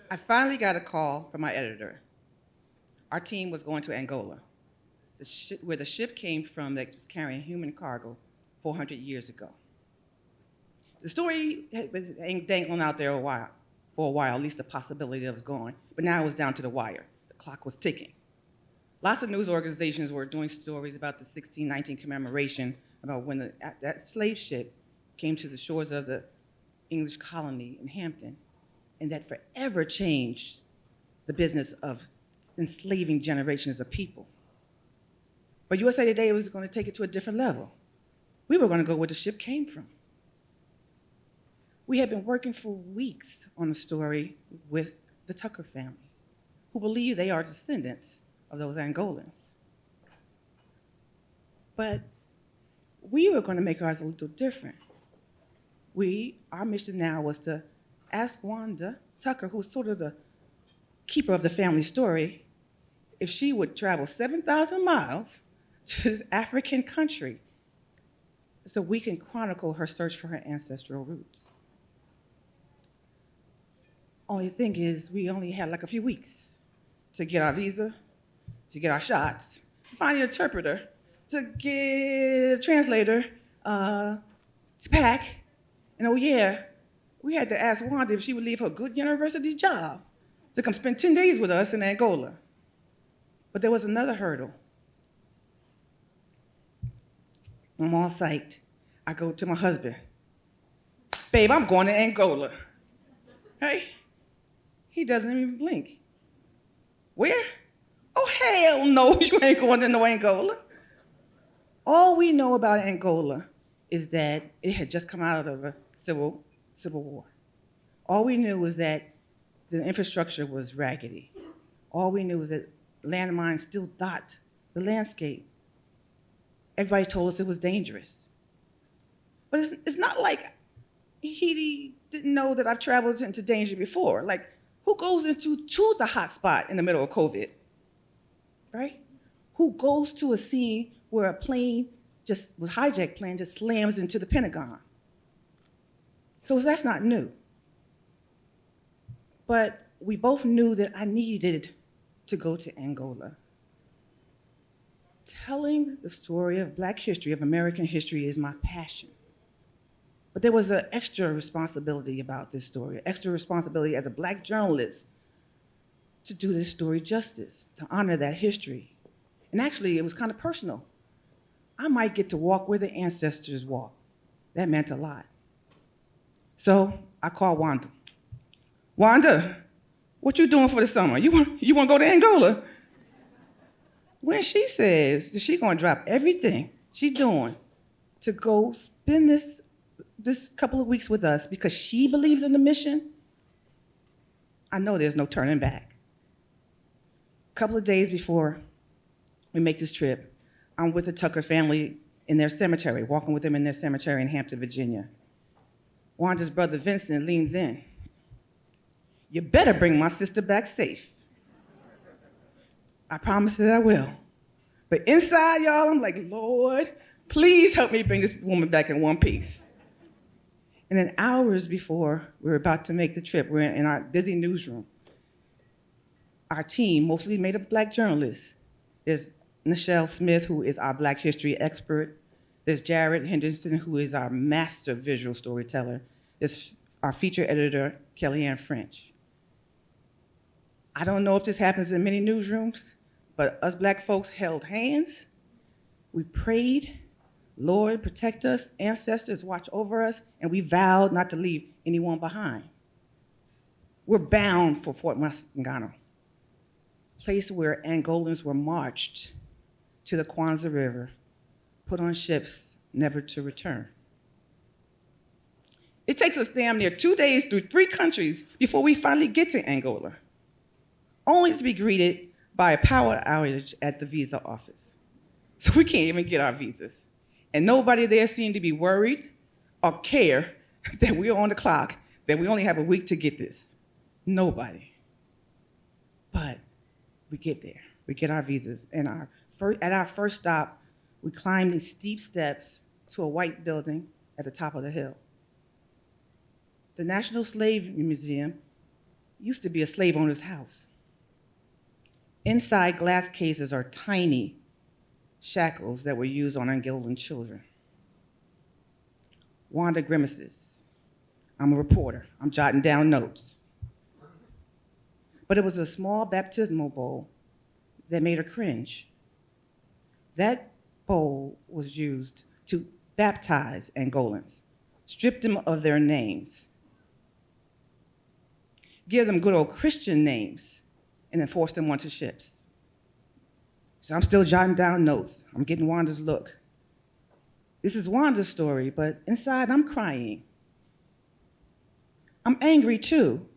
I finally got a call from my editor. Our team was going to Angola, where the ship came from that was carrying human cargo 400 years ago. The story had been dangling out there for a while, at least the possibility that it was going, but now it was down to the wire. The clock was ticking. Lots of news organizations were doing stories about the 1619 commemoration, about when that slave ship came to the shores of the English colony in Hampton, and that forever changed the business of enslaving generations of people. But USA Today was going to take it to a different level. We were going to go where the ship came from. We had been working for weeks on a story with the Tucker family, who believe they are descendants of those Angolans. But we were going to make ours a little different. Our mission now was to ask Wanda Tucker, who's sort of the keeper of the family story, if she would travel 7,000 miles to this African country so we can chronicle her search for her ancestral roots. Only thing is, we only had like a few weeks to get our visa, to get our shots, to find an interpreter, to get a translator, to pack. And oh yeah, we had to ask Wanda if she would leave her good university job to come spend 10 days with us in Angola. But there was another hurdle. I'm all psyched. I go to my husband. Babe, I'm going to Angola. Hey? He doesn't even blink. Where? Oh, hell no, you ain't going to no Angola. All we know about Angola is that it had just come out of a civil war. All we knew was that the infrastructure was raggedy. All we knew was that landmines still dot the landscape. Everybody told us it was dangerous. But it's not like he didn't know that I've traveled into danger before. Like, who goes to the hot spot in the middle of COVID, right? Who goes to a scene where a hijacked plane just slams into the Pentagon? So that's not new. But we both knew that I needed to go to Angola. Telling the story of Black history, of American history, is my passion. But there was an extra responsibility about this story, extra responsibility as a Black journalist to do this story justice, to honor that history. And actually, it was kind of personal. I might get to walk where the ancestors walked. That meant a lot. So I called Wanda. Wanda, what you doing for the summer? You want to go to Angola? When she says that she's going to drop everything she's doing to go spend this couple of weeks with us because she believes in the mission, I know there's no turning back. A couple of days before we make this trip, I'm with the Tucker family in their cemetery, walking with them in their cemetery in Hampton, Virginia. Wanda's brother Vincent leans in. You better bring my sister back safe. I promise that I will. But inside, y'all, I'm like, Lord, please help me bring this woman back in one piece. And then hours before we were about to make the trip, we're in our busy newsroom. Our team, mostly made of Black journalists. There's Nichelle Smith, who is our Black history expert. There's Jared Henderson, who is our master visual storyteller. There's our feature editor, Kellyanne French. I don't know if this happens in many newsrooms, but us Black folks held hands. We prayed, Lord, protect us, ancestors, watch over us, and we vowed not to leave anyone behind. We're bound for Fort Massangano, a place where Angolans were marched to the Kwanzaa River, put on ships, never to return. It takes us damn near 2 days through 3 countries before we finally get to Angola, only to be greeted by a power outage at the visa office. So we can't even get our visas. And nobody there seemed to be worried or care that we're on the clock, that we only have a week to get this. Nobody. But we get there. We get our visas. And at our first stop, we climb these steep steps to a white building at the top of the hill. The National Slavery Museum used to be a slave owner's house. Inside glass cases are tiny shackles that were used on Angolan children. Wanda grimaces. I'm a reporter. I'm jotting down notes. But it was a small baptismal bowl that made her cringe. That bowl was used to baptize Angolans, strip them of their names, give them good old Christian names, and then force them onto ships. So I'm still jotting down notes. I'm getting Wanda's look. This is Wanda's story, but inside I'm crying. I'm angry too.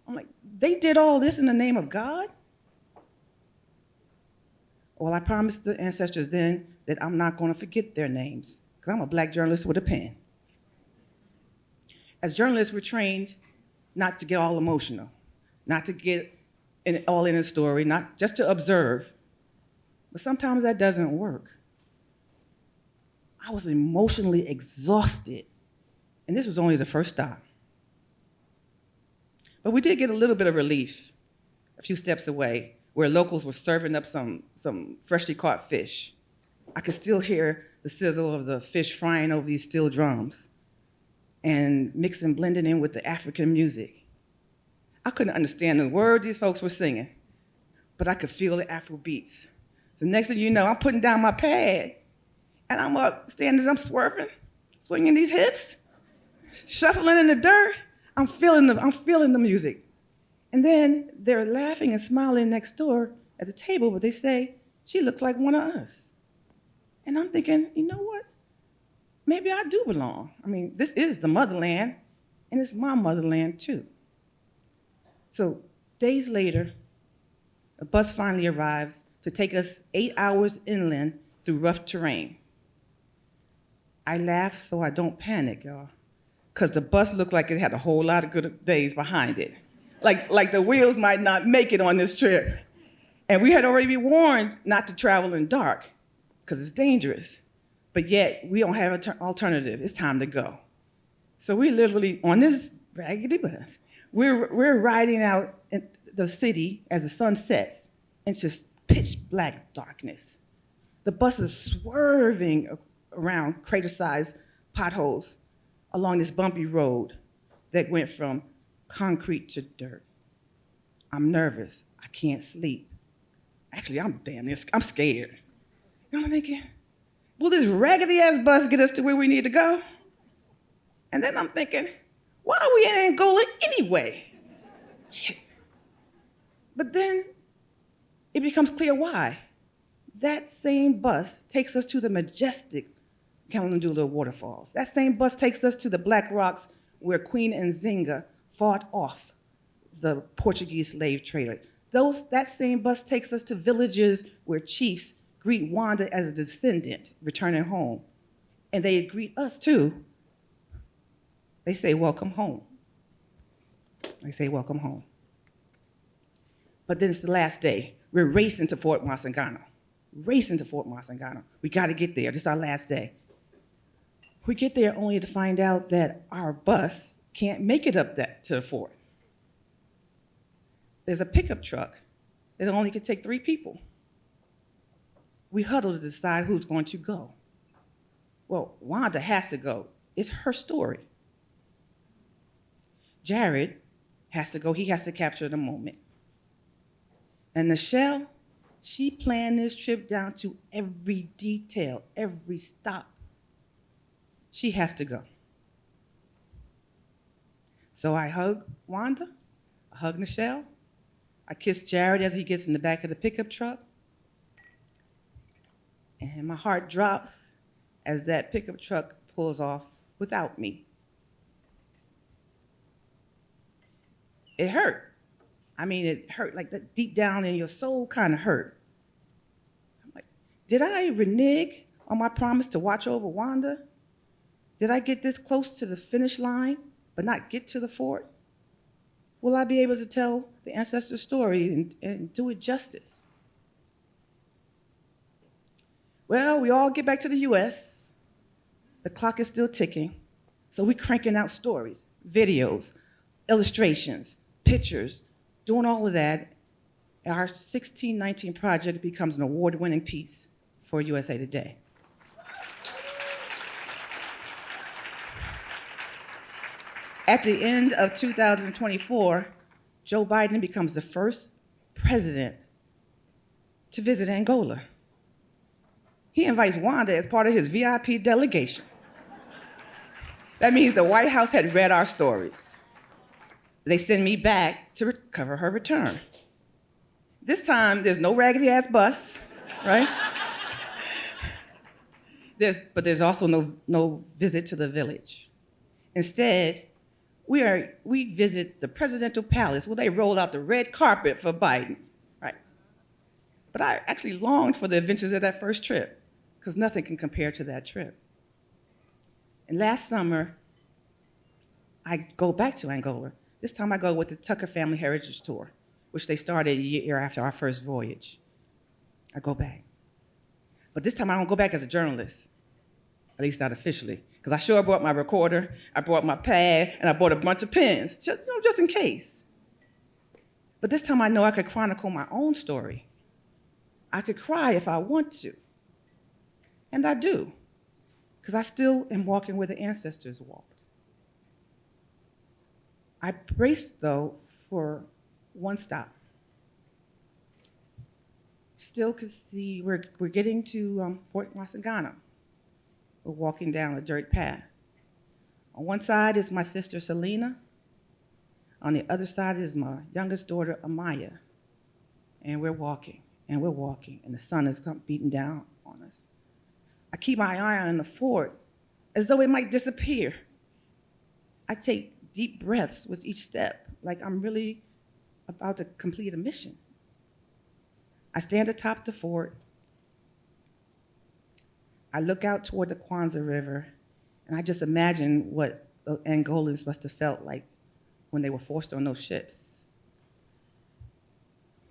I'm like, they did all this in the name of God? Well, I promised the ancestors then that I'm not going to forget their names, because I'm a Black journalist with a pen. As journalists, we're trained not to get all emotional, not to get all in a story, not just to observe. But sometimes that doesn't work. I was emotionally exhausted, and this was only the first stop. But we did get a little bit of relief a few steps away, where locals were serving up some freshly caught fish. I could still hear the sizzle of the fish frying over these steel drums and mixing, blending in with the African music. I couldn't understand the word these folks were singing, but I could feel the Afro beats. So next thing you know, I'm putting down my pad, and I'm up, standing, I'm swerving, swinging these hips, shuffling in the dirt. I'm feeling the music. And then they're laughing and smiling next door at the table, but they say, she looks like one of us. And I'm thinking, you know what? Maybe I do belong. I mean, this is the motherland, and it's my motherland too. So days later, a bus finally arrives to take us 8 hours inland through rough terrain. I laugh so I don't panic, y'all, because the bus looked like it had a whole lot of good days behind it. Like the wheels might not make it on this trip. And we had already been warned not to travel in dark, because it's dangerous. But yet, we don't have an alternative. It's time to go. So we literally, on this raggedy bus, we're riding out in the city as the sun sets. It's just pitch black darkness. The bus is swerving around crater-sized potholes along this bumpy road that went from concrete to dirt. I'm nervous. I can't sleep. Actually, I'm scared. And I'm thinking, will this raggedy-ass bus get us to where we need to go? And then I'm thinking, why are we in Angola anyway? But then it becomes clear why. That same bus takes us to the majestic Calendula waterfalls. That same bus takes us to the Black Rocks where Queen Nzinga fought off the Portuguese slave trader. That same bus takes us to villages where chiefs greet Wanda as a descendant returning home. And they greet us too. They say, welcome home. They say, welcome home. But then it's the last day. We're racing to Fort Massangano. Racing to Fort Massangano. We got to get there. This is our last day. We get there only to find out that our bus can't make it up to the fort. There's a pickup truck that only can take 3 people. We huddle to decide who's going to go. Well, Wanda has to go. It's her story. Jared has to go. He has to capture the moment. And Nichelle, she planned this trip down to every detail, every stop. She has to go. So I hug Wanda, I hug Nichelle, I kiss Jared as he gets in the back of the pickup truck, and my heart drops as that pickup truck pulls off without me. It hurt. I mean, it hurt, like that deep down in your soul kind of hurt. I'm like, did I renege on my promise to watch over Wanda? Did I get this close to the finish line, but not get to the fort? Will I be able to tell the ancestor story and do it justice? Well, we all get back to the US. The clock is still ticking. So we're cranking out stories, videos, illustrations, pictures, doing all of that, our 1619 project becomes an award-winning piece for USA Today. At the end of 2024, Joe Biden becomes the first president to visit Angola. He invites Wanda as part of his VIP delegation. That means the White House had read our stories. They send me back to cover her return. This time, there's no raggedy ass bus, right? But there's also no visit to the village. Instead, we visit the presidential palace where they roll out the red carpet for Biden, right? But I actually longed for the adventures of that first trip because nothing can compare to that trip. And last summer, I go back to Angola. This time I go with the Tucker Family Heritage Tour, which they started a year after our first voyage. I go back. But this time I don't go back as a journalist, at least not officially, because I sure brought my recorder, I brought my pad, and I bought a bunch of pens, just in case. But this time I know I could chronicle my own story. I could cry if I want to. And I do, because I still am walking where the ancestors walked. I braced, though, for one stop. Still could see, we're getting to Fort Massangano. We're walking down a dirt path. On one side is my sister Selena. On the other side is my youngest daughter Amaya. And we're walking, and the sun is beating down on us. I keep my eye on the fort as though it might disappear. I take deep breaths with each step, like I'm really about to complete a mission. I stand atop the fort. I look out toward the Kwanzaa River, and I just imagine what the Angolans must have felt like when they were forced on those ships.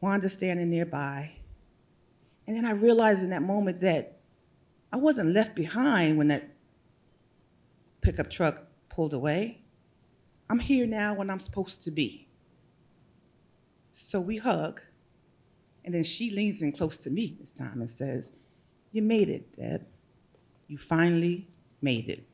Wanda's standing nearby, and then I realized in that moment that I wasn't left behind when that pickup truck pulled away. I'm here now when I'm supposed to be. So we hug, and then she leans in close to me this time and says, "You made it, Deb. You finally made it."